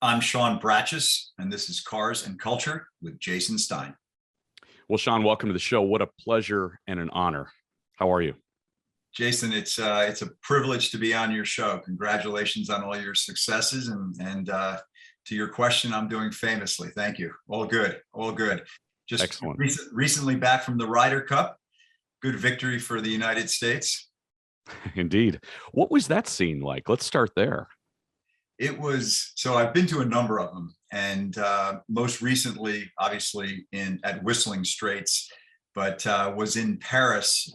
I'm Sean Bratches, and this is Cars and Culture with Jason Stein. Well, Sean, welcome to the show. What a pleasure and an honor. How are you? Jason, it's a privilege to be on your show. Congratulations on all your successes, and to your question, I'm doing famously. Thank you. All good, all good. Just Excellent. Recently back from the Ryder Cup. Good victory for the United States. Indeed. What was that scene like? Let's start there. It was, so I've been to a number of them, and most recently, obviously, at Whistling Straits, but was in Paris,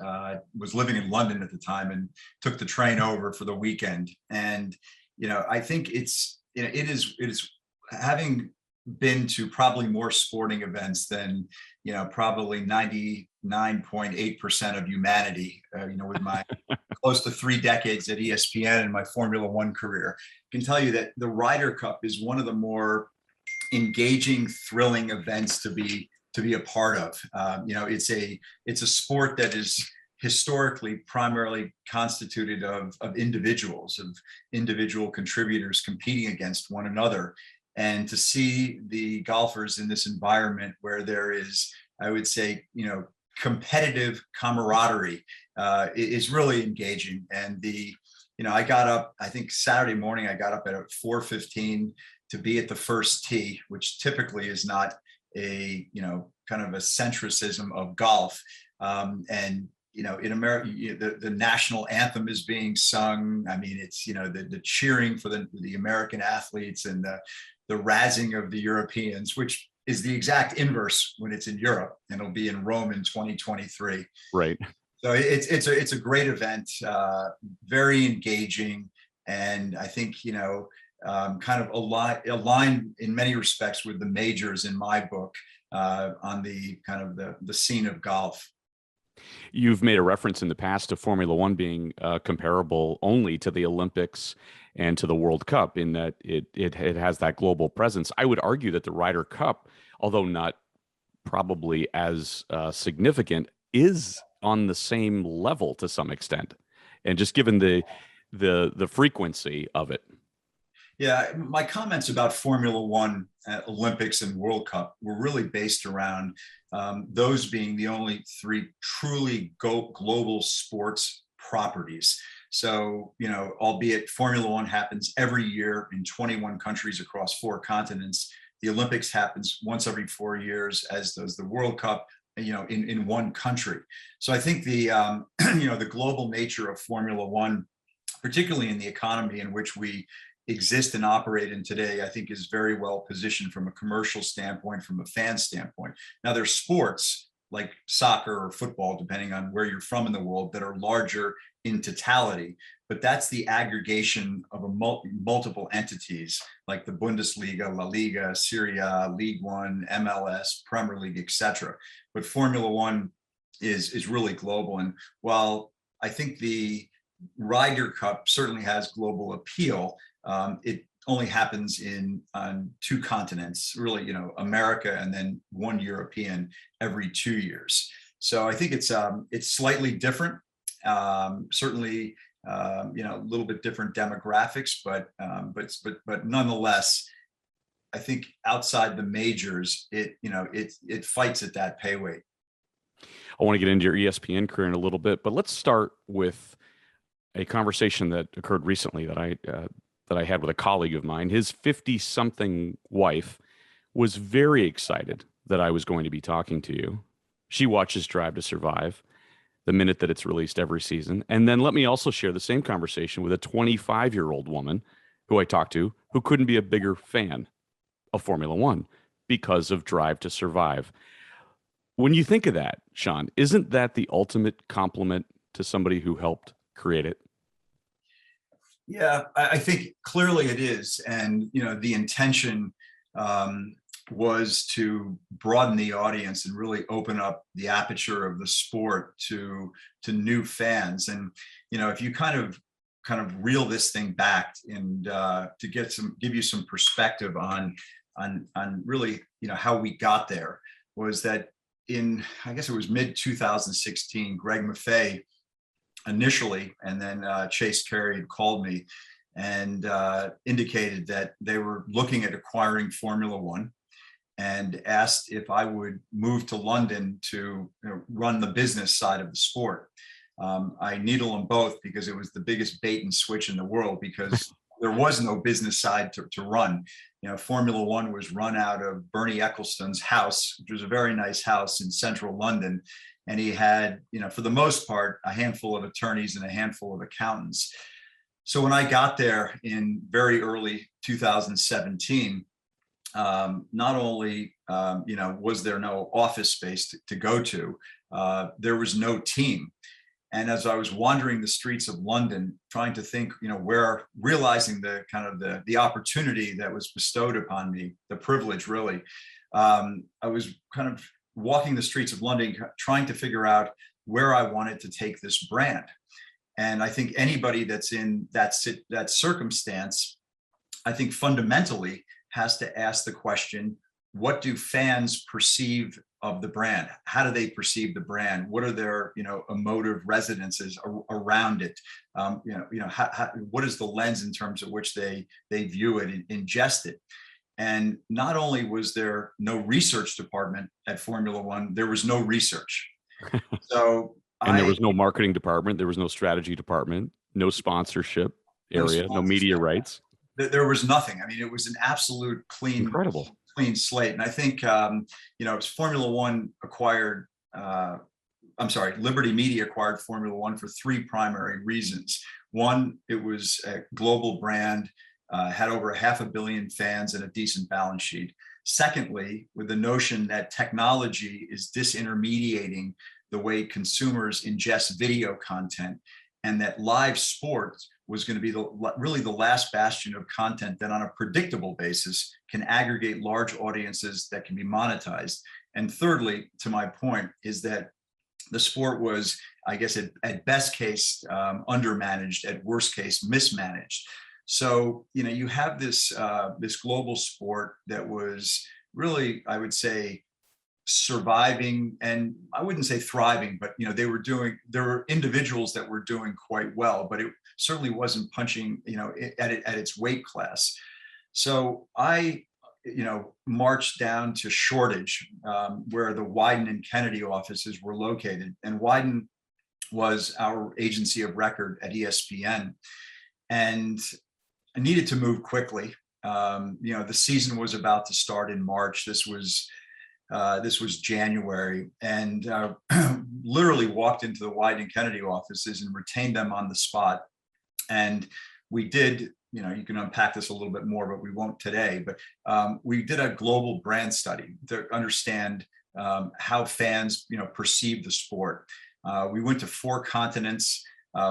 was living in London at the time, and took the train over for the weekend. And I think it is having been to probably more sporting events than probably 99.8% of humanity. With my close to 3 decades at ESPN and my Formula One career, I can tell you that the Ryder Cup is one of the more engaging, thrilling events to be a part of. It's a sport that is historically primarily constituted of individuals, of individual contributors competing against one another. And to see the golfers in this environment where there is, I would say, competitive camaraderie is really engaging. And I got up, I think Saturday morning, I got up at 4:15 to be at the first tee, which typically is not a, kind of a centricism of golf. And in America, the national anthem is being sung. I mean, it's, the cheering for the American athletes, and the razzing of the Europeans, which is the exact inverse when it's in Europe, and it'll be in Rome in 2023. Right. So it's a great event, very engaging, and I think kind of aligned in many respects with the majors in my book, on the kind of the scene of golf. You've made a reference in the past to Formula One being comparable only to the Olympics and to the World Cup, in that it has that global presence. I would argue that the Ryder Cup, although not probably as significant, is on the same level to some extent, and just given the frequency of it. Yeah, my comments about Formula One, Olympics, and World Cup were really based around those being the only 3 truly global sports properties. So, albeit Formula One happens every year in 21 countries across 4 continents, the Olympics happens once every 4 years, as does the World Cup, in one country. So I think the the global nature of Formula One, particularly in the economy in which we exist and operate in today, I think is very well positioned from a commercial standpoint, from a fan standpoint. Now, there's sports like soccer or football, depending on where you're from in the world, that are larger in totality, but that's the aggregation of multiple entities like the Bundesliga, La Liga, Serie A, League One, MLS, Premier League, etc. But Formula One is really global. And while I think the Ryder Cup certainly has global appeal, it only happens on 2 continents, really, America and then 1 European every 2 years. So I think it's slightly different, certainly, a little bit different demographics, but nonetheless, I think outside the majors, it fights at that pay weight. I want to get into your ESPN career in a little bit, but let's start with a conversation that occurred recently that I had with a colleague of mine. His 50-something wife was very excited that I was going to be talking to you. She watches Drive to Survive the minute that it's released every season. And then let me also share the same conversation with a 25-year-old woman who I talked to, who couldn't be a bigger fan of Formula One because of Drive to Survive. When you think of that, Sean, isn't that the ultimate compliment to somebody who helped create it? Yeah, I think clearly it is. And, the intention was to broaden the audience and really open up the aperture of the sport to new fans. And, if you kind of reel this thing back and to give you some perspective on really, how we got there, was that I guess it was mid 2016, Greg Maffei initially, and then Chase Carey had called me and indicated that they were looking at acquiring Formula One, and asked if I would move to London to run the business side of the sport. I needle them both because it was the biggest bait and switch in the world, because there was no business side to run. Formula One was run out of Bernie Ecclestone's house, which was a very nice house in central London. And he had, for the most part, a handful of attorneys and a handful of accountants. So when I got there in very early 2017, not only was there no office space to go to, there was no team. And as I was wandering the streets of London, trying to think, where, realizing the kind of the opportunity that was bestowed upon me, the privilege really, I was kind of walking the streets of London, trying to figure out where I wanted to take this brand. And I think anybody that's in that circumstance, I think fundamentally has to ask the question, what do fans perceive of the brand? How do they perceive the brand? What are their, emotive resonances around it? What is the lens in terms of which they view it and ingest it? And not only was there no research department at Formula One, there was no research. So and there was no marketing department, there was no strategy department, no sponsorship area, no media rights. There was nothing. I mean, it was an absolute clean slate. And I think, Formula One acquired, Liberty Media acquired Formula One for three primary reasons. One, it was a global brand, had over 500 million fans and a decent balance sheet. Secondly, with the notion that technology is disintermediating the way consumers ingest video content, and that live sports was going to be really the last bastion of content that on a predictable basis can aggregate large audiences that can be monetized. And thirdly, to my point, is that the sport was, I guess, at best case, undermanaged, at worst case, mismanaged. So, you have this global sport that was really, I would say, surviving, and I wouldn't say thriving, but there were individuals that were doing quite well, but it certainly wasn't punching at its weight class. So I marched down to Shoreditch, where the Wieden and Kennedy offices were located, and Wieden was our agency of record at ESPN, and I needed to move quickly. The season was about to start in March. This was January, and literally walked into the Wieden and Kennedy offices and retained them on the spot. And we did, you can unpack this a little bit more, but we won't today. But we did a global brand study to understand how fans, perceive the sport. We went to 4 continents.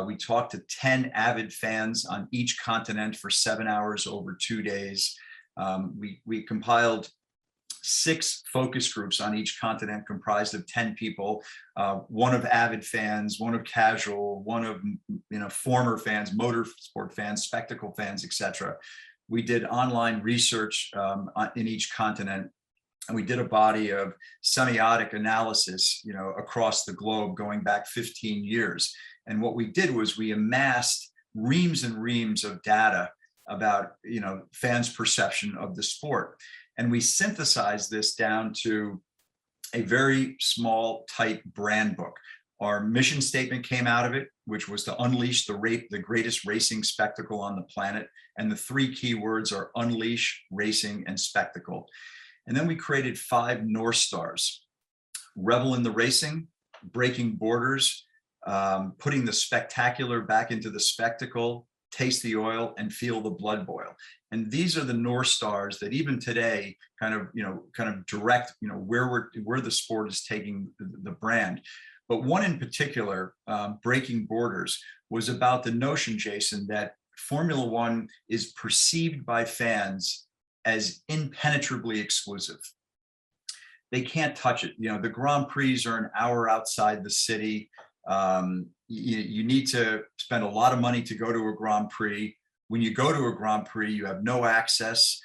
We talked to 10 avid fans on each continent for 7 hours over 2 days. We compiled 6 focus groups on each continent comprised of 10 people, one of avid fans, one of casual, one of former fans, motorsport fans, spectacle fans, etc. We did online research in each continent, and we did a body of semiotic analysis across the globe going back 15 years. And what we did was we amassed reams and reams of data about fans' perception of the sport. And we synthesized this down to a very small, tight brand book. Our mission statement came out of it, which was to unleash the greatest racing spectacle on the planet. And the 3 key words are unleash, racing, and spectacle. And then we created 5 North Stars: revel in the racing, breaking borders, putting the spectacular back into the spectacle, taste the oil, and feel the blood boil. And these are the North Stars that even today kind of direct, where the sport is taking the brand. But one in particular, breaking borders, was about the notion, Jason, that Formula One is perceived by fans as impenetrably exclusive. They can't touch it. The Grand Prix are an hour outside the city. You need to spend a lot of money to go to a Grand Prix. When you go to a Grand Prix, you have no access,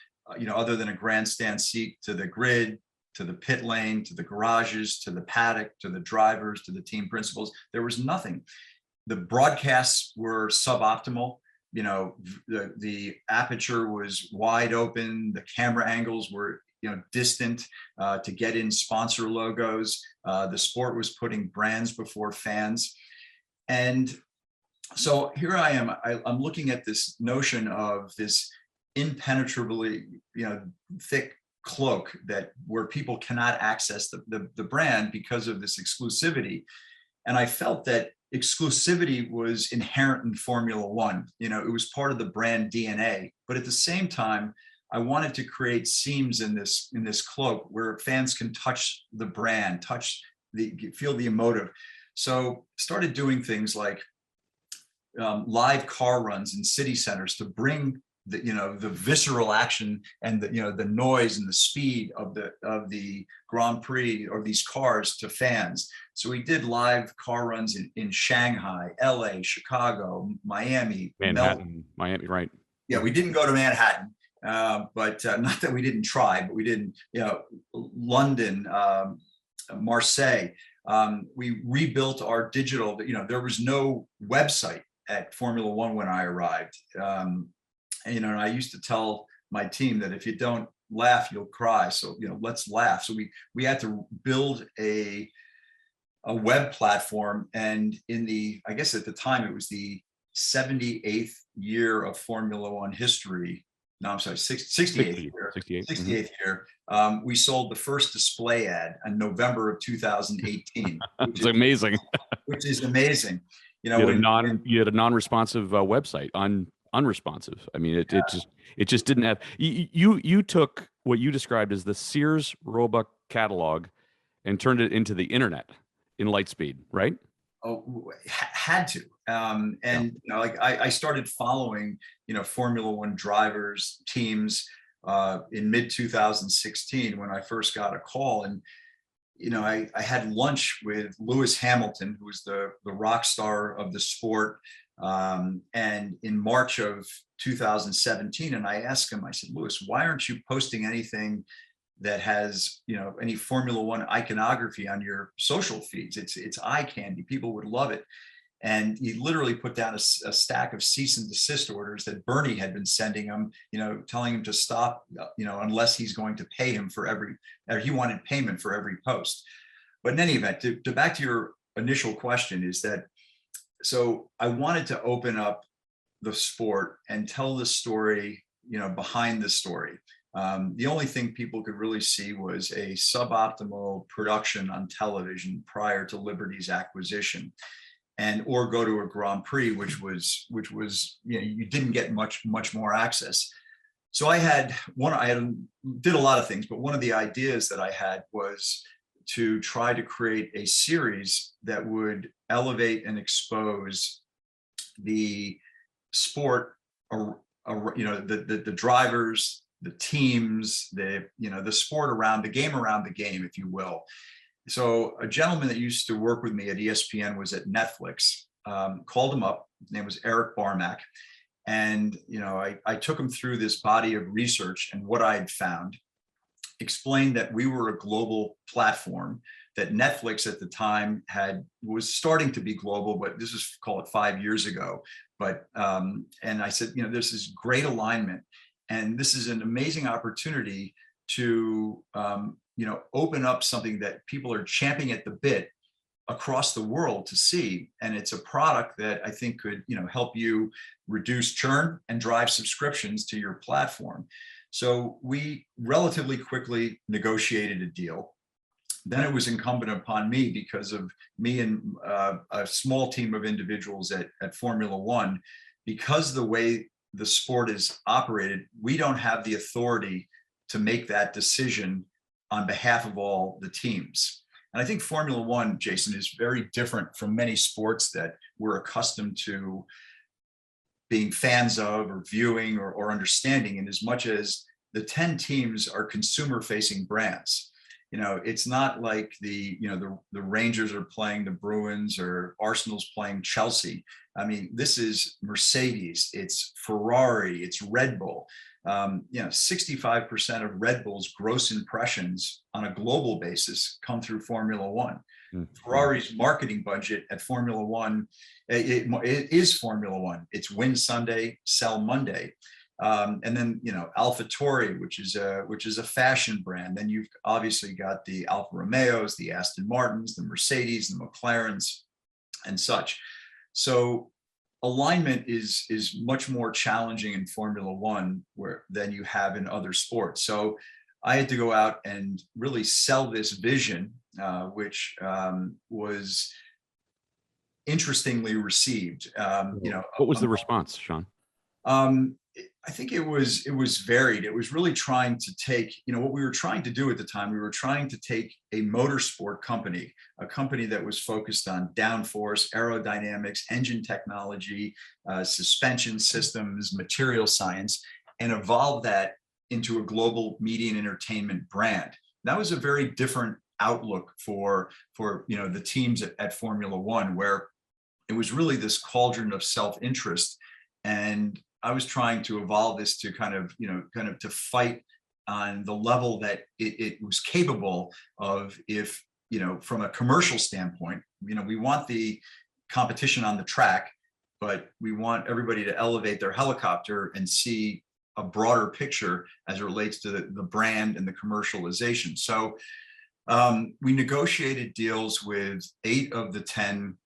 other than a grandstand seat, to the grid, to the pit lane, to the garages, to the paddock, to the drivers, to the team principals. There was nothing. The broadcasts were suboptimal. the aperture was wide open, the camera angles were distant to get in sponsor logos. The sport was putting brands before fans. And so here I am, I'm looking at this notion of this impenetrably, thick cloak where people cannot access the brand because of this exclusivity. And I felt that exclusivity was inherent in Formula One. It was part of the brand DNA. But at the same time, I wanted to create seams in this cloak where fans can touch the brand, feel the emotive. So started doing things like live car runs in city centers to bring the visceral action and the noise and the speed of the Grand Prix or these cars to fans. So we did live car runs in Shanghai, LA, Chicago, Miami, Manhattan, Miami, right? Yeah, we didn't go to Manhattan, but not that we didn't try, but we didn't. London, Marseille. We rebuilt our digital. There was no website at Formula One when I arrived. And I used to tell my team that if you don't laugh, you'll cry. So, let's laugh. So we had to build a web platform. And I guess at the time it was the 78th year of Formula One history. No, I'm sorry, 68th year. 68th year. We sold the first display ad in November of 2018. It's amazing. Which is amazing. You had a non-responsive website, unresponsive. I mean, it just didn't have. You took what you described as the Sears Roebuck catalog and turned it into the internet in Lightspeed, right? Oh, had to. I started following Formula One drivers, teams in mid 2016 when I first got a call. And I had lunch with Lewis Hamilton, who was the rock star of the sport, and in March of 2017. And I asked him, I said, Lewis, why aren't you posting anything that has any Formula One iconography on your social feeds? It's eye candy. People would love it. And he literally put down a stack of cease and desist orders that Bernie had been sending him, telling him to stop, unless he's going to pay him he wanted payment for every post. But in any event, to back to your initial question, is that, so I wanted to open up the sport and tell the story, behind the story. The only thing people could really see was a suboptimal production on television prior to Liberty's acquisition, or go to a Grand Prix, which was you didn't get much more access. So I did a lot of things, but one of the ideas that I had was to try to create a series that would elevate and expose the sport, the drivers, the teams, the sport around the game, if you will. So a gentleman that used to work with me at ESPN was at Netflix, called him up. His name was Eric Barmack. And, I took him through this body of research and what I had found, explained that we were a global platform, that Netflix at the time was starting to be global, but this is, call it 5 years ago. But, and I said, this is great alignment. And this is an amazing opportunity to, open up something that people are champing at the bit across the world to see. And it's a product that I think could, help you reduce churn and drive subscriptions to your platform. So we relatively quickly negotiated a deal. Then it was incumbent upon me, because of me and a small team of individuals at Formula One, because the way the sport is operated, we don't have the authority to make that decision on behalf of all the teams. And I think Formula One, Jason, is very different from many sports that we're accustomed to being fans of or viewing or understanding, in as much as the 10 teams are consumer-facing brands. It's not like the Rangers are playing the Bruins or Arsenal's playing Chelsea. I mean, this is Mercedes, it's Ferrari, it's Red Bull. 65% of Red Bull's gross impressions on a global basis come through Formula One. Ferrari's marketing budget at Formula One, it is Formula One. It's win Sunday, sell Monday. And then, AlphaTauri, which is a fashion brand. Then you've obviously got the Alfa Romeos, the Aston Martins, the Mercedes, the McLarens, and such. So alignment is much more challenging in Formula One than you have in other sports. So I had to go out and really sell this vision, which was interestingly received. What was the response, Sean? I think it was varied. It was really trying to take, what we were trying to do at the time. We were trying to take a motorsport company, a company that was focused on downforce, aerodynamics, engine technology, suspension systems, material science, and evolve that into a global media and entertainment brand. That was a very different outlook for the teams at Formula One, where it was really this cauldron of self-interest. And I was trying to evolve this to kind of to fight on the level that it was capable of. If, from a commercial standpoint, we want the competition on the track, but we want everybody to elevate their helicopter and see a broader picture as it relates to the brand and the commercialization. So we negotiated deals with 8 of the 10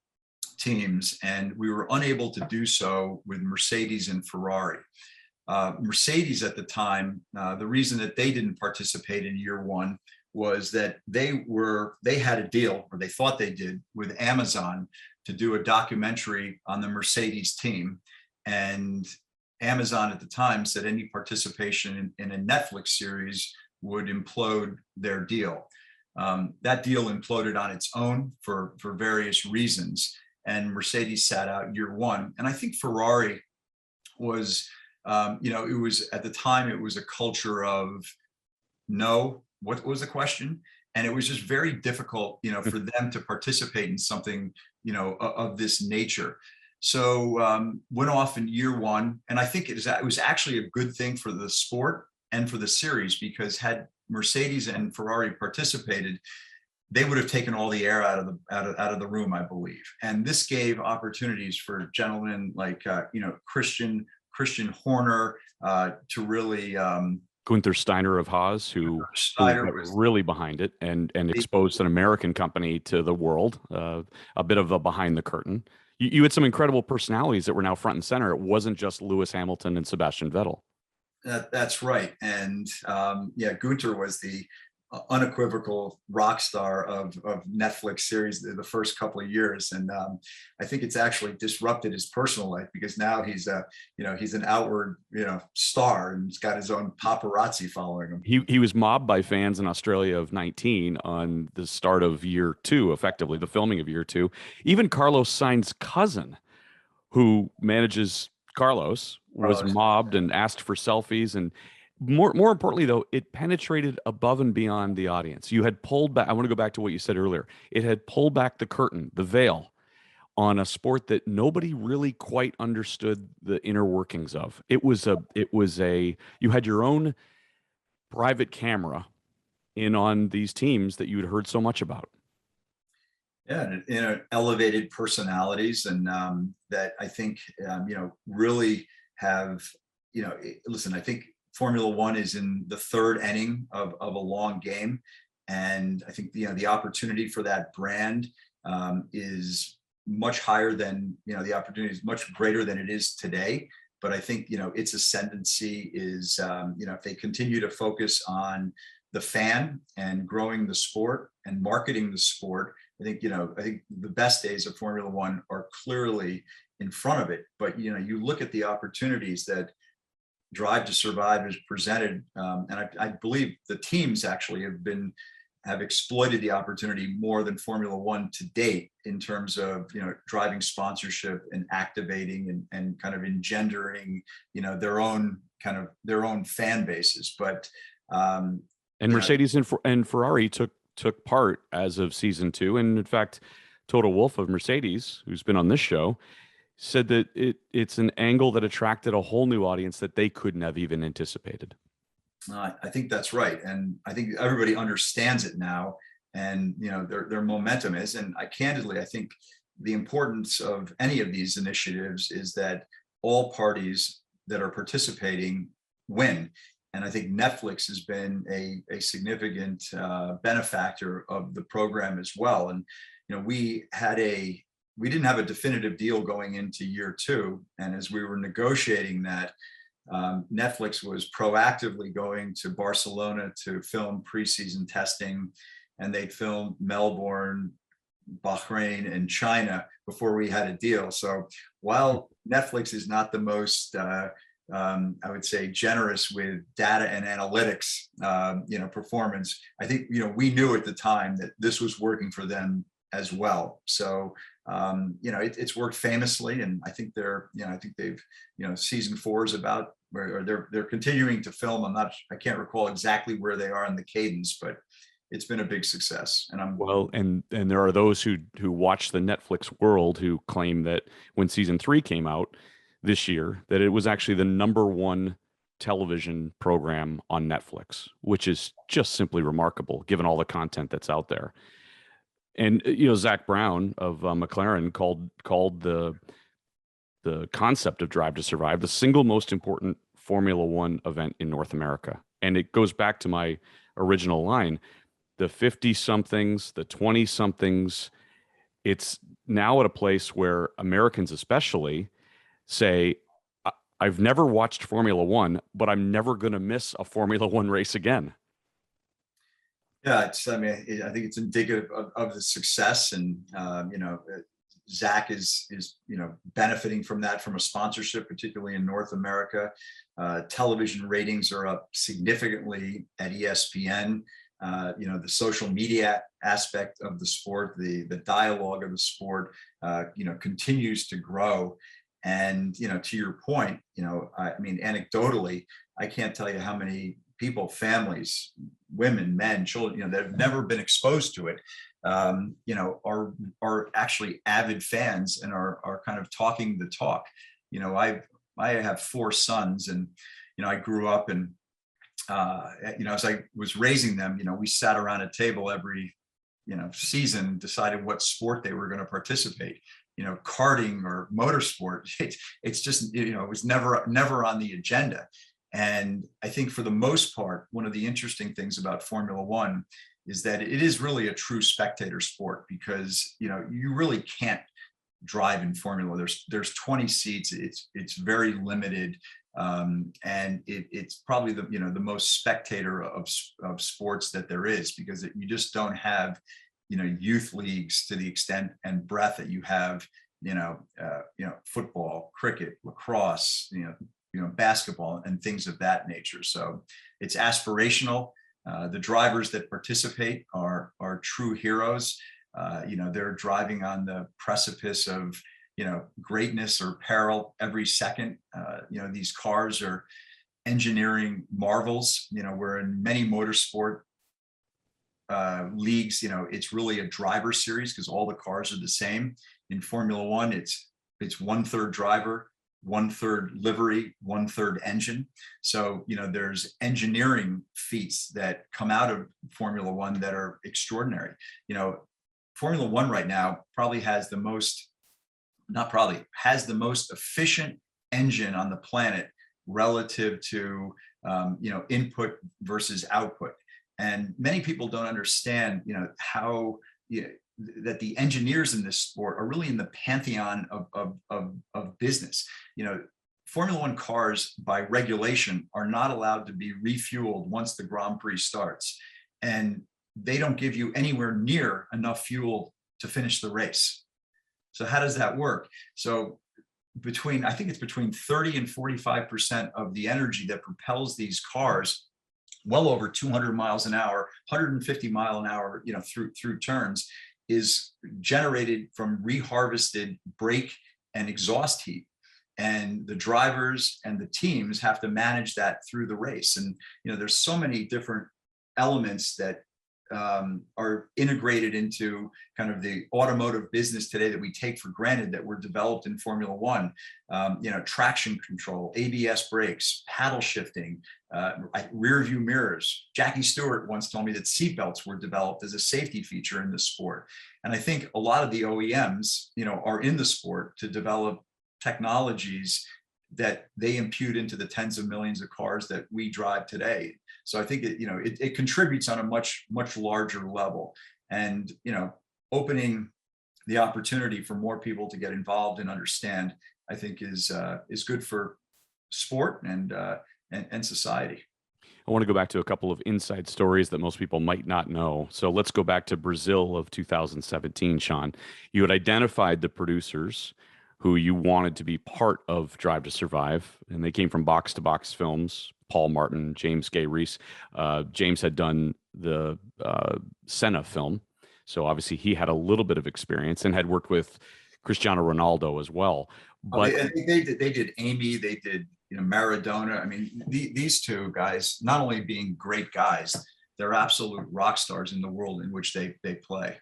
teams, and we were unable to do so with Mercedes and Ferrari. Mercedes at the time, the reason that they didn't participate in year one was that they had a deal, or they thought they did, with Amazon to do a documentary on the Mercedes team. And Amazon at the time said any participation in a Netflix series would implode their deal. That deal imploded on its own for various reasons. And Mercedes sat out year one. And I think Ferrari was, it was, at the time, it was a culture of no, what was the question? And it was just very difficult, for them to participate in something, of this nature. So went off in year one. And I think it was actually a good thing for the sport and for the series, because had Mercedes and Ferrari participated, they would have taken all the air out of the room, I believe. And this gave opportunities for gentlemen like Christian Horner to really Gunther Steiner of Haas, who was really behind it and exposed an American company to the world, a bit of a behind the curtain. You had some incredible personalities that were now front and center. It wasn't just Lewis Hamilton and Sebastian Vettel. That's right. And Gunther was the unequivocal rock star of Netflix series the first couple of years, and I think it's actually disrupted his personal life, because now he's an outward star, and he's got his own paparazzi following him. He was mobbed by fans in Australia of 19 on the start of year 2, effectively the filming of year 2. Even Carlos Sainz's cousin, who manages Carlos, was mobbed and asked for selfies. And more importantly, though, it penetrated above and beyond the audience. You had pulled back. I want to go back to what you said earlier. It had pulled back the curtain, the veil, on a sport that nobody really quite understood the inner workings of. You had your own private camera in on these teams that you had heard so much about. Yeah, elevated personalities, and that I think really have listen. I think Formula One is in the 3rd inning of a long game, and I think the opportunity for that brand is much higher than the opportunity is much greater than it is today. But I think its ascendancy is if they continue to focus on the fan and growing the sport and marketing the sport, I think the best days of Formula One are clearly in front of it. But you look at the opportunities that Drive to Survive is presented, and I believe the teams actually have exploited the opportunity more than Formula One to date, in terms of driving sponsorship and activating and kind of engendering their own fan bases. But and Mercedes and Ferrari took part as of season 2, and in fact, Toto Wolff of Mercedes, who's been on this show, said that it's an angle that attracted a whole new audience that they couldn't have even anticipated. I think that's right, and I think everybody understands it now, and their momentum is. And I think the importance of any of these initiatives is that all parties that are participating win. And I think Netflix has been a significant benefactor of the program as well. And we didn't have a definitive deal going into year two, and as we were negotiating that, Netflix was proactively going to Barcelona to film preseason testing, and they'd film Melbourne, Bahrain, and China before we had a deal. So while Netflix is not the most, I would say, generous with data and analytics, performance, I think we knew at the time that this was working for them as well. So it's worked famously, and I think they've season 4 is about where they're continuing to film. I can't recall exactly where they are in the cadence, but it's been a big success. And there are those who watch the Netflix world who claim that when season 3 came out this year, that it was actually the #1 television program on Netflix, which is just simply remarkable given all the content that's out there. And Zach Brown of McLaren called the concept of Drive to Survive the single most important Formula One event in North America. And it goes back to my original line: the 50-somethings, the 20-somethings. It's now at a place where Americans especially say, I've never watched Formula One, but I'm never going to miss a Formula One race again. Yeah, I think it's indicative of the success, and Zach is benefiting from that from a sponsorship, particularly in North America. Television ratings are up significantly at ESPN. The social media aspect of the sport, the dialogue of the sport, continues to grow. And to your point, anecdotally, I can't tell you how many people, families, women, men, children, that have never been exposed to it, are actually avid fans and are kind of talking the talk. I have 4 sons, and I grew up, and as I was raising them, we sat around a table every season, decided what sport they were going to participate. Karting or motorsport, it's just it was never on the agenda. And I think for the most part, one of the interesting things about Formula One is that it is really a true spectator sport, because you really can't drive in Formula. There's 20 seats. It's very limited, and it's probably the most spectator of sports that there is, because you just don't have youth leagues to the extent and breadth that you have football, cricket, lacrosse, basketball, and things of that nature. So it's aspirational. The drivers that participate are true heroes. They're driving on the precipice of greatness or peril every second. These cars are engineering marvels. Where in many motorsport leagues, it's really a driver series because all the cars are the same. In Formula One, it's 1/3 driver, 1/3 livery, 1/3 engine. So there's engineering feats that come out of Formula One that are extraordinary. Formula One right now probably has the most efficient engine on the planet relative to input versus output. And many people don't understand how that the engineers in this sport are really in the pantheon of business. Formula One cars by regulation are not allowed to be refueled once the Grand Prix starts, and they don't give you anywhere near enough fuel to finish the race. So how does that work? So I think it's between 30 and 45% of the energy that propels these cars well over 200 miles an hour, 150 mile an hour, through turns, is generated from reharvested brake and exhaust heat. And the drivers and the teams have to manage that through the race. And there's so many different elements that are integrated into kind of the automotive business today that we take for granted that were developed in Formula One. Traction control, ABS brakes, paddle shifting, rear view mirrors. Jackie Stewart once told me that seatbelts were developed as a safety feature in the sport. And I think a lot of the OEMs, are in the sport to develop technologies that they impute into the tens of millions of cars that we drive today. So I think it contributes on a much larger level, and opening the opportunity for more people to get involved and understand, I think is good for sport and society. I want to go back to a couple of inside stories that most people might not know. So let's go back to Brazil of 2017, Sean. You had identified the producers who you wanted to be part of Drive to Survive, and they came from Box to Box Films, Paul Martin, James Gay Reese. James had done the Senna film, so obviously he had a little bit of experience and had worked with Cristiano Ronaldo as well. But they did Amy, they did Maradona. I mean, these two guys, not only being great guys, they're absolute rock stars in the world in which they play.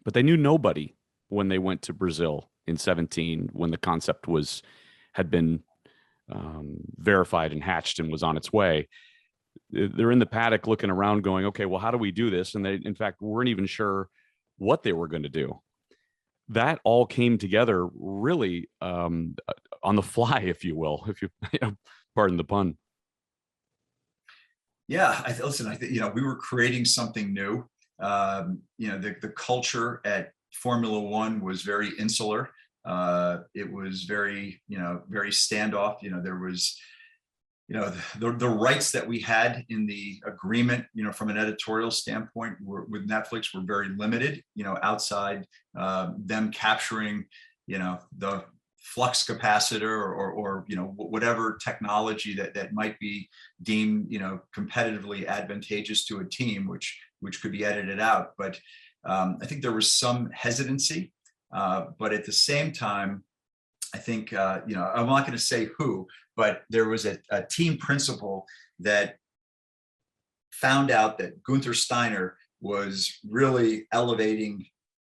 But they knew nobody when they went to Brazil in 17, when the concept had been verified and hatched and was on its way. They're in the paddock looking around going, okay, well, how do we do this? And they, in fact, weren't even sure what they were going to do. That all came together really on the fly, if you will, if you pardon the pun. Yeah, listen, I think, we were creating something new. The culture at Formula One was very insular. It was very, very standoff. There was, the rights that we had in the agreement, from an editorial standpoint with Netflix were very limited, outside them capturing, the flux capacitor or whatever technology that might be deemed, competitively advantageous to a team, which could be edited out. But I think there was some hesitancy, but at the same time, I think, I'm not going to say who, but there was a team principal that found out that Gunther Steiner was really elevating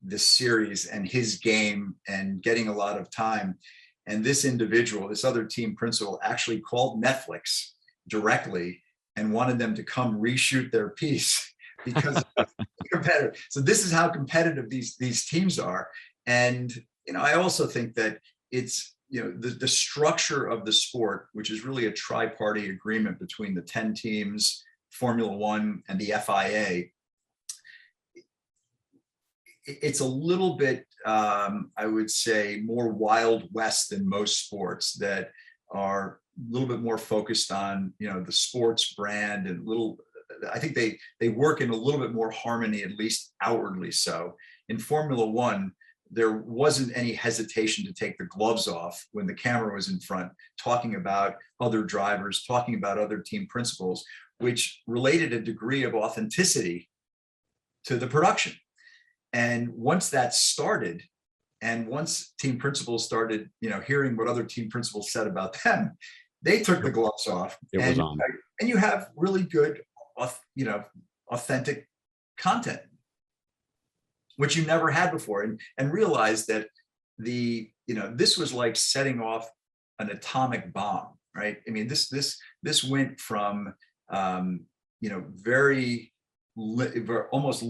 the series and his game and getting a lot of time. And this individual, this other team principal, actually called Netflix directly and wanted them to come reshoot their piece because competitive. So this is how competitive these teams are. And, I also think that it's, the structure of the sport, which is really a tri-party agreement between the 10 teams, Formula One, and the FIA. It's a little bit, I would say, more Wild West than most sports that are a little bit more focused on, the sports brand and I think they work in a little bit more harmony, at least outwardly so. In Formula One, there wasn't any hesitation to take the gloves off when the camera was in front, talking about other drivers, talking about other team principals, which related a degree of authenticity to the production. And once that started, and once team principals started, hearing what other team principals said about them, they took the gloves off. And you have really good, authentic content, which you never had before, and realize that this was like setting off an atomic bomb, right? I mean, this went from very almost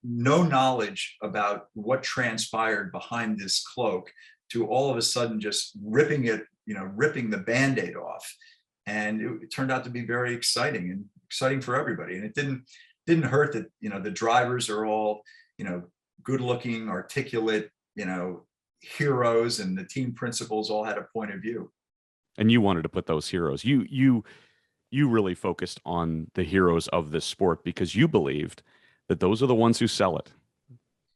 no knowledge about what transpired behind this cloak to all of a sudden just ripping the Band-Aid off. And it turned out to be very exciting for everybody. And it didn't hurt that, the drivers are all, good looking, articulate, heroes, and the team principals all had a point of view. And you wanted to put those heroes. You really focused on the heroes of this sport because you believed that those are the ones who sell it.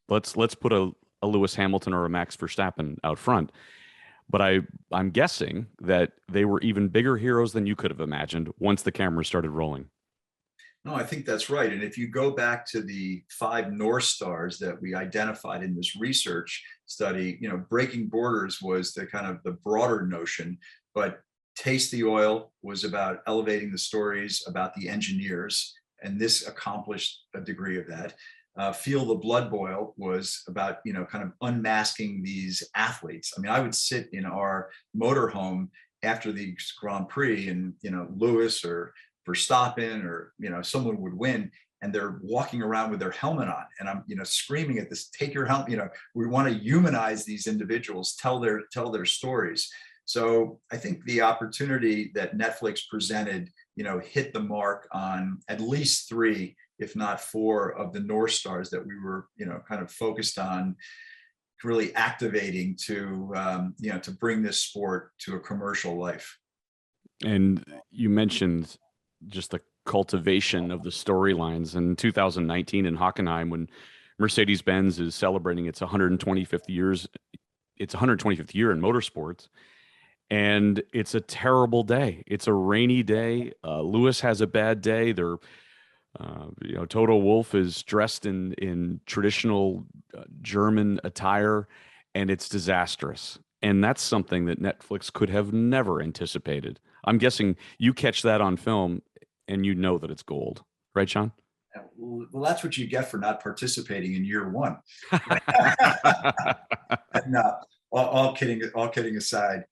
Let's put a Lewis Hamilton or a Max Verstappen out front. But I'm guessing that they were even bigger heroes than you could have imagined once the camera started rolling. No, I think that's right. And if you go back to the 5 North Stars that we identified in this research study, breaking borders was the kind of the broader notion, but Taste the Oil was about elevating the stories about the engineers and this accomplished a degree of that. Feel the Blood Boil was about, kind of unmasking these athletes. I mean, I would sit in our motorhome after the Grand Prix, and, Lewis or Verstappen or, someone would win, and they're walking around with their helmet on. And I'm, screaming at this, take your helmet, we want to humanize these individuals, tell their stories. So I think the opportunity that Netflix presented, hit the mark on at least 3, if not 4 of the North Stars that we were, kind of focused on really activating to, to bring this sport to a commercial life. And you mentioned just the cultivation of the storylines in 2019 in Hockenheim, when Mercedes-Benz is celebrating its 125th year in motorsports. And it's a terrible day. It's a rainy day. Lewis has a bad day. Toto Wolff is dressed in traditional German attire, and it's disastrous. And that's something that Netflix could have never anticipated. I'm guessing you catch that on film, and you know that it's gold, right, Sean? Well, that's what you get for not participating in year one. No, all kidding aside.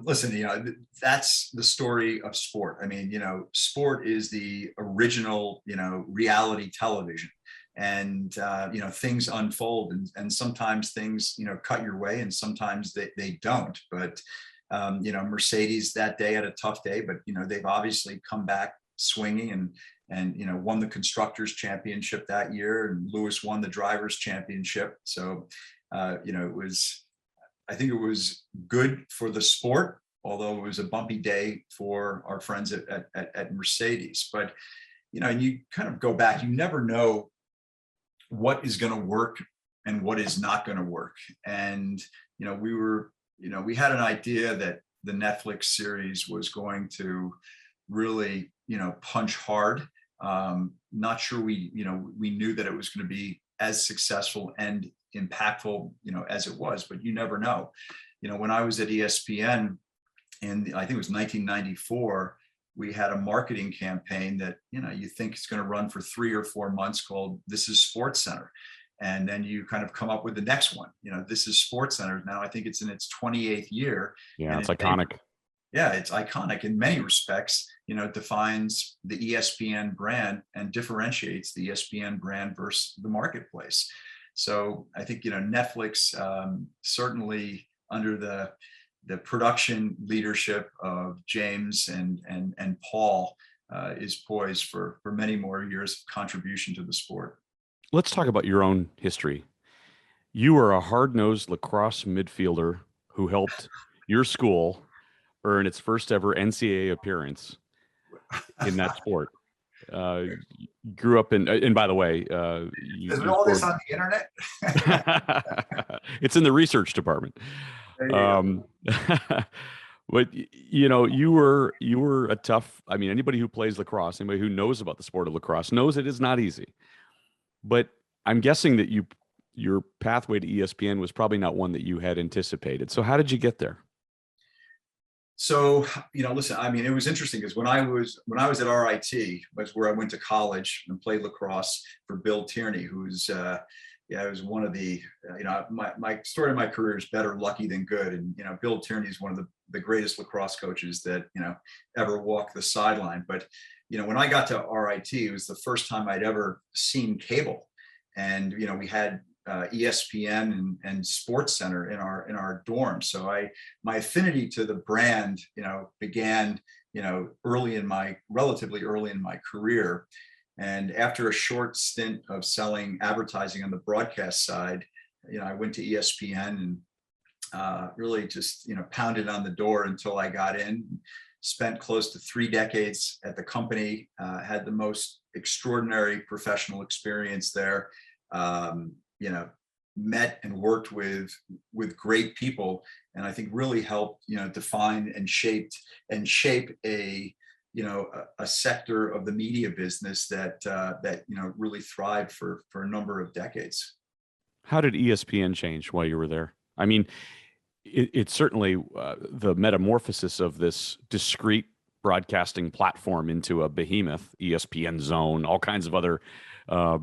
Listen, that's the story of sport. I mean, sport is the original, reality television, and, things unfold, and sometimes things, cut your way, and sometimes they don't. But, Mercedes that day had a tough day, but, they've obviously come back swinging, and won the Constructors Championship that year, and Lewis won the Drivers Championship. So, I think it was good for the sport, although it was a bumpy day for our friends at Mercedes. But, and you kind of go back, you never know what is going to work and what is not going to work. And, we had an idea that the Netflix series was going to really, punch hard. Not sure we knew that it was going to be as successful and impactful, as it was, but you never know. When I was at ESPN, and I think it was 1994, we had a marketing campaign that, you think it's going to run for 3 or 4 months, called This is Sports Center. And then you kind of come up with the next one, This is Sports Center. Now I think it's in its 28th year. Yeah, it's iconic. Yeah, it's iconic in many respects, defines the ESPN brand and differentiates the ESPN brand versus the marketplace. So I think, Netflix, certainly under the production leadership of James and Paul, is poised for many more years of contribution to the sport. Let's talk about your own history. You were a hard-nosed lacrosse midfielder who helped your school earn its first ever NCAA appearance in that sport. Grew up in, and by the way, is all this on the internet? It's in the research department. But you were a tough. I mean, anybody who plays lacrosse, anybody who knows about the sport of lacrosse, knows it is not easy. But I'm guessing that your pathway to ESPN was probably not one that you had anticipated. So how did you get there? So, listen, I mean, it was interesting because when I was at RIT, was where I went to college and played lacrosse for Bill Tierney, who's, it was one of the, my story of my career is better lucky than good. And, Bill Tierney is one of the greatest lacrosse coaches that, ever walked the sideline. But, when I got to RIT, it was the first time I'd ever seen cable. And, we had ESPN and Sports Center in our dorm. So my affinity to the brand, began, relatively early in my career. And after a short stint of selling advertising on the broadcast side, I went to ESPN and really just, pounded on the door until I got in. Spent close to 3 decades at the company, had the most extraordinary professional experience there. Met and worked with great people, and I think really helped, define and shape a sector of the media business that really thrived for a number of decades. How did ESPN change while you were there? I mean, it's certainly the metamorphosis of this discrete broadcasting platform into a behemoth, ESPN Zone, all kinds of other uh,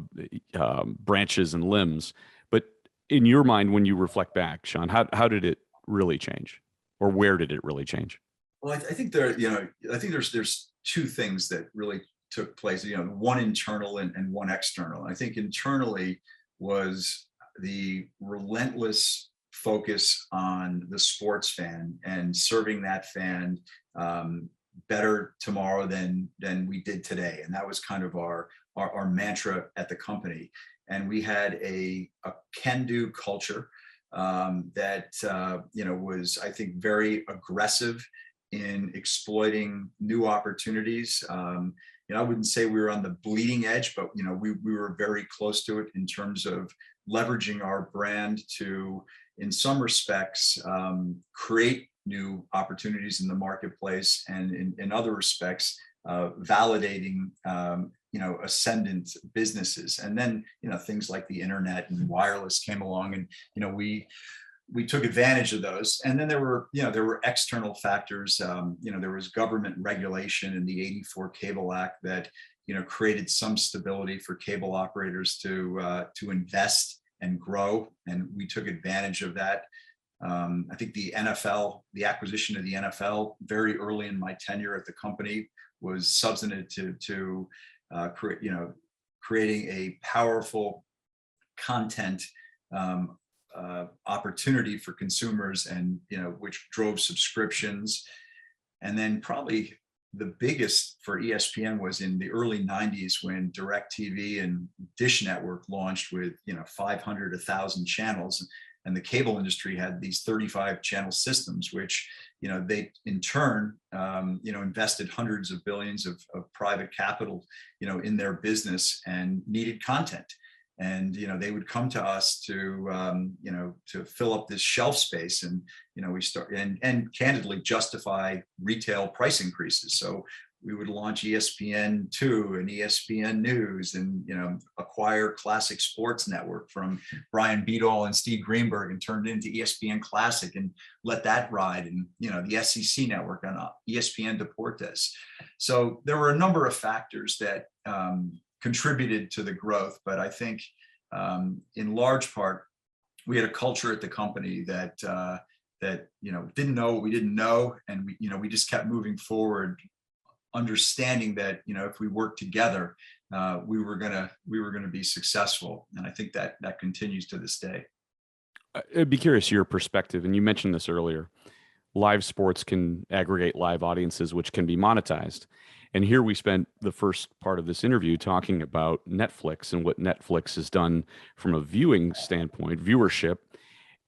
branches and limbs. But in your mind, when you reflect back, Sean, how did it really change, or where did it really change? Well, I think there, I think there's two things that really took place, one internal and one external. And I think internally was the relentless focus on the sports fan and serving that fan better tomorrow than we did today. And that was kind of our mantra at the company. And we had a can-do culture that was, I think, very aggressive in exploiting new opportunities. I wouldn't say we were on the bleeding edge, but we were very close to it in terms of leveraging our brand to, in some respects, create new opportunities in the marketplace, and in other respects, validating ascendant businesses. And then things like the internet and wireless came along, and we took advantage of those. And then there were external factors. There was government regulation in the '84 Cable Act that created some stability for cable operators to invest and grow, and we took advantage of that. I think the acquisition of the NFL very early in my tenure at the company was substantive to creating a powerful content opportunity for consumers, and which drove subscriptions. And then probably the biggest for ESPN was in the early '90s when DirecTV and Dish Network launched with 500, 1,000 channels, and the cable industry had these 35 channel systems, which they in turn invested hundreds of billions of private capital in their business and needed content. And they would come to us to fill up this shelf space, and we start and candidly justify retail price increases. So we would launch ESPN2 and ESPN News, and acquire Classic Sports Network from Brian Beadall and Steve Greenberg, and turned it into ESPN Classic and let that ride, and the SEC network on ESPN Deportes. So there were a number of factors that contributed to the growth, but I think in large part we had a culture at the company that didn't know what we didn't know, and we just kept moving forward, understanding that if we worked together, we were gonna be successful, and I think that continues to this day. I'd be curious your perspective, and you mentioned this earlier. Live sports can aggregate live audiences, which can be monetized. And here we spent the first part of this interview talking about Netflix and what Netflix has done from a viewing standpoint, viewership,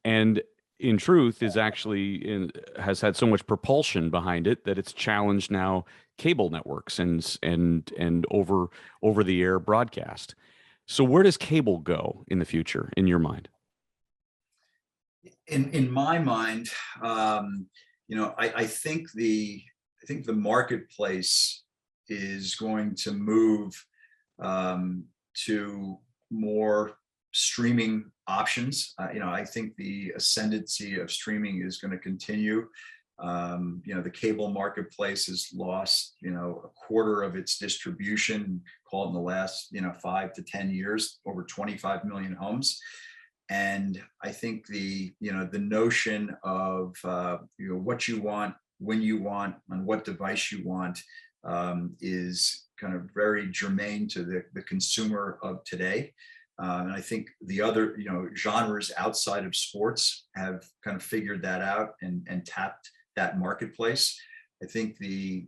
and in truth is actually has had so much propulsion behind it that it's challenged now cable networks and over the air broadcast. So where does cable go in the future, in your mind? In my mind, I think the marketplace is going to move to more streaming options. I think the ascendancy of streaming is going to continue. The cable marketplace has lost, a quarter of its distribution, called in the last, 5 to 10 years, over 25 million homes. And I think the notion of, what you want, when you want, on what device you want, is kind of very germane to the consumer of today. And I think the other, genres outside of sports have kind of figured that out and tapped that marketplace. I think the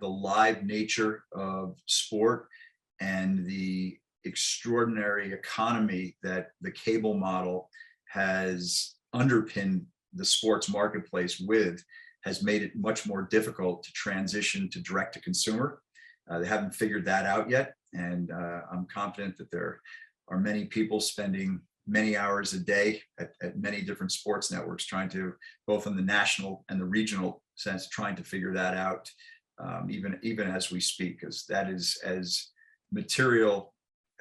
live nature of sport and the extraordinary economy that the cable model has underpinned the sports marketplace with has made it much more difficult to transition to direct to consumer. They haven't figured that out yet, and I'm confident that there are many people spending many hours a day at many different sports networks, trying to, both in the national and the regional sense, trying to figure that out, even as we speak, because that is as material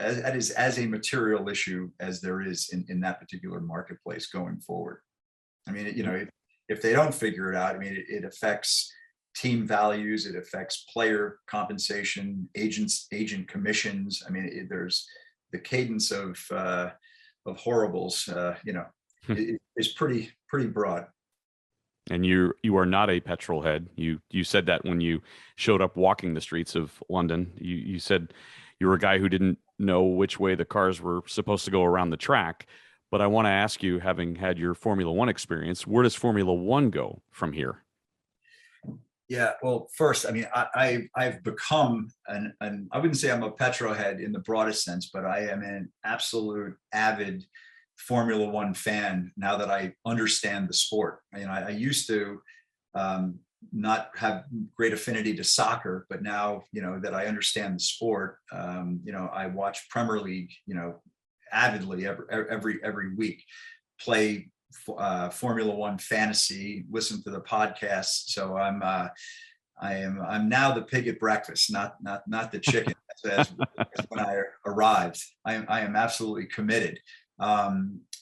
as a material issue as there is in that particular marketplace going forward. I mean, if they don't figure it out, I mean, it affects team values. It affects player compensation, agent commissions. I mean, there's the cadence of horribles. Is pretty broad. And you are not a petrol head. You said that when you showed up walking the streets of London. You said you were a guy who didn't know which way the cars were supposed to go around the track. But I want to ask you, having had your Formula One experience, where does Formula One go from here? Yeah, well, first, I mean, I've become I wouldn't say I'm a petrol head in the broadest sense, but I am an absolute avid Formula One fan now that I understand the sport. I used to not have great affinity to soccer, but now, that I understand the sport, I watch Premier League, avidly every week, play Formula One fantasy, listen to the podcast. So I'm now the pig at breakfast, not the chicken as when I arrived. I am absolutely committed.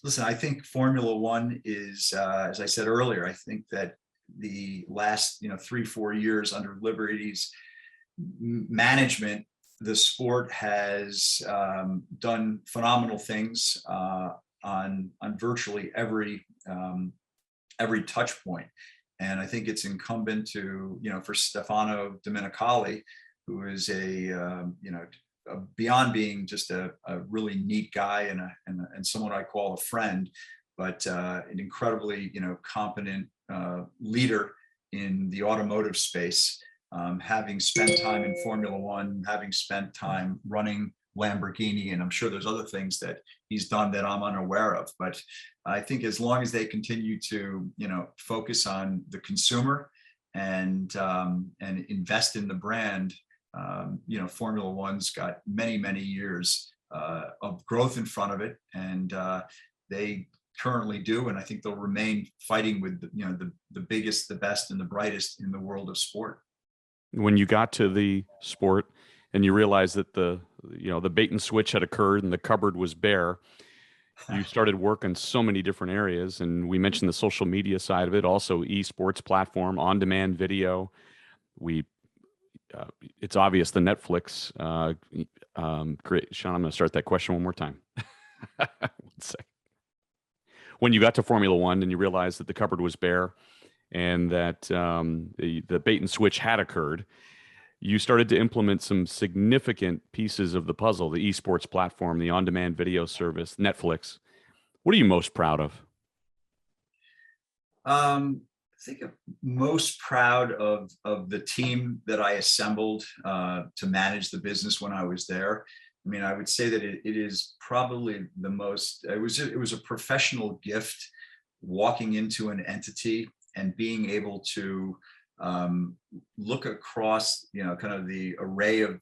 Listen, I think Formula One is, as I said earlier, I think that the last 3-4 years under Liberty's management, the sport has done phenomenal things on virtually every touch point. And I think it's incumbent to, for Stefano Domenicali, who is beyond being just a really neat guy and someone I call a friend, but an incredibly, competent leader in the automotive space, having spent time in Formula One, having spent time running Lamborghini, and I'm sure there's other things that he's done that I'm unaware of. But I think as long as they continue to, focus on the consumer and invest in the brand, Formula One's got many years of growth in front of it, and they currently do, and I think they'll remain fighting with the biggest, the best, and the brightest in the world of sport. When you got to the sport and you realized that the bait and switch had occurred and the cupboard was bare, you started work in so many different areas. And we mentioned the social media side of it, also esports platform, on-demand video. It's obvious the Netflix. Great, Sean, I'm going to start that question one more time. 1 second. When you got to Formula One and you realized that the cupboard was bare and that the bait and switch had occurred, you started to implement some significant pieces of the puzzle, the esports platform, the on-demand video service, Netflix. What are you most proud of? I think I'm most proud of the team that I assembled to manage the business when I was there. I mean, I would say that it is probably the most, it was a professional gift walking into an entity and being able to look across, kind of the array of,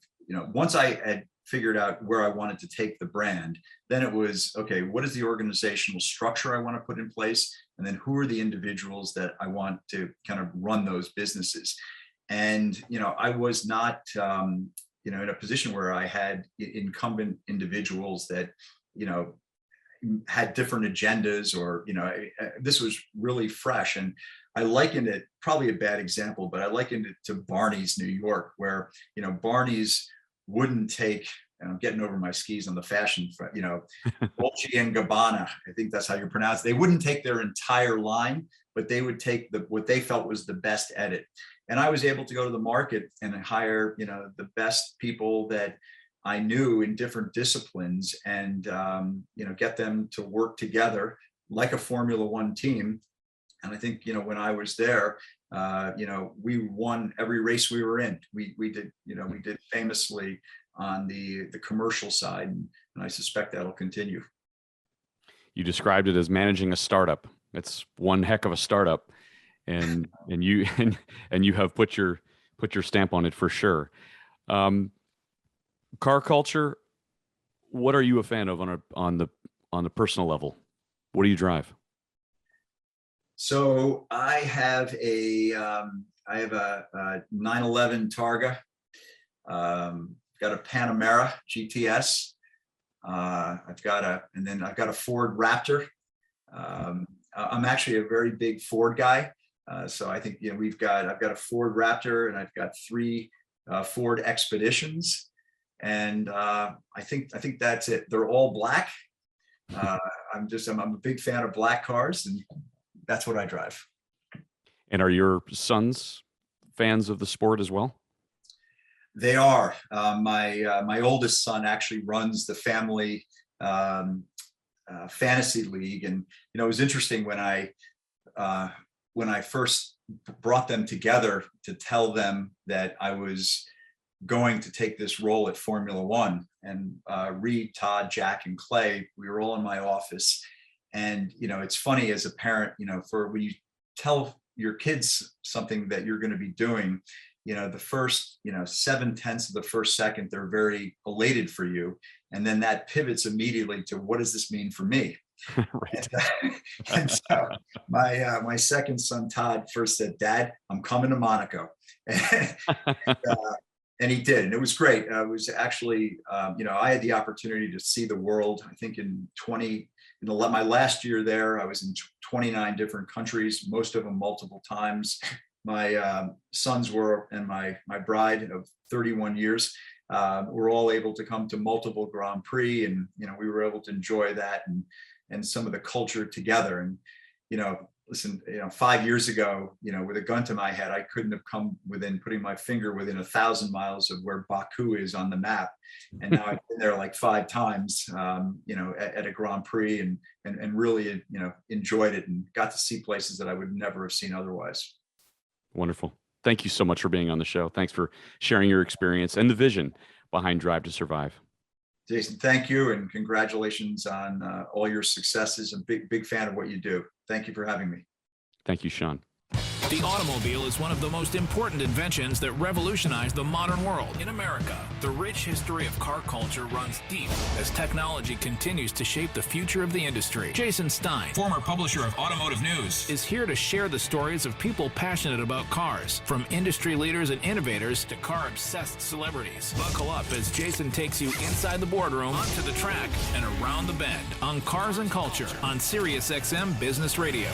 once I had figured out where I wanted to take the brand, then it was, okay, what is the organizational structure I want to put in place? And then who are the individuals that I want to kind of run those businesses? And, I was not, in a position where I had incumbent individuals that, had different agendas, or, this was really fresh. And I likened it, probably a bad example, but I likened it to Barney's New York, where, Barney's wouldn't take, and I'm getting over my skis on the fashion, Dolce and Gabbana, I think that's how you pronounce it. They wouldn't take their entire line, but they would take what they felt was the best edit. And I was able to go to the market and hire, the best people that I knew in different disciplines, and, get them to work together like a Formula One team. And I think, when I was there, we won every race we were in. We did famously on the commercial side, and I suspect that'll continue. You described it as managing a startup. It's one heck of a startup, and you have put your stamp on it for sure. Car culture. What are you a fan of on the personal level? What do you drive? So I have a 911 Targa. Got a Panamera GTS. I've got a Ford Raptor. I'm actually a very big Ford guy. So I think, I've got a Ford Raptor, and I've got 3 Ford Expeditions, and I think that's it. They're all black. I'm a big fan of black cars, and that's what I drive. And are your sons fans of the sport as well? They are. My oldest son actually runs the family fantasy league, and it was interesting when I first brought them together to tell them that I was going to take this role at Formula One. And Reed, Todd, Jack, and Clay, we were all in my office. And, it's funny as a parent, for when you tell your kids something that you're going to be doing, the first, 7/10 of the first second, they're very elated for you. And then that pivots immediately to, what does this mean for me? Right. And so my second son, Todd, first said, "Dad, I'm coming to Monaco." And he did, and it was great. It was actually, I had the opportunity to see the world. I think in my last year there, I was in 29 different countries, most of them multiple times. My sons were, and my bride of 31 years, were all able to come to multiple Grand Prix, and we were able to enjoy that and some of the culture together. And listen, 5 years ago, with a gun to my head, I couldn't have come within putting my finger within 1,000 miles of where Baku is on the map. And now I've been there like 5 times, at a Grand Prix, and really, enjoyed it and got to see places that I would never have seen otherwise. Wonderful. Thank you so much for being on the show. Thanks for sharing your experience and the vision behind Drive to Survive. Jason, thank you, and congratulations on all your successes. I'm big fan of what you do. Thank you for having me. Thank you, Sean. The automobile is one of the most important inventions that revolutionized the modern world. In America, the rich history of car culture runs deep as technology continues to shape the future of the industry. Jason Stein, former publisher of Automotive News, is here to share the stories of people passionate about cars, from industry leaders and innovators to car-obsessed celebrities. Buckle up as Jason takes you inside the boardroom, onto the track, and around the bend on Cars and Culture on Sirius XM Business Radio.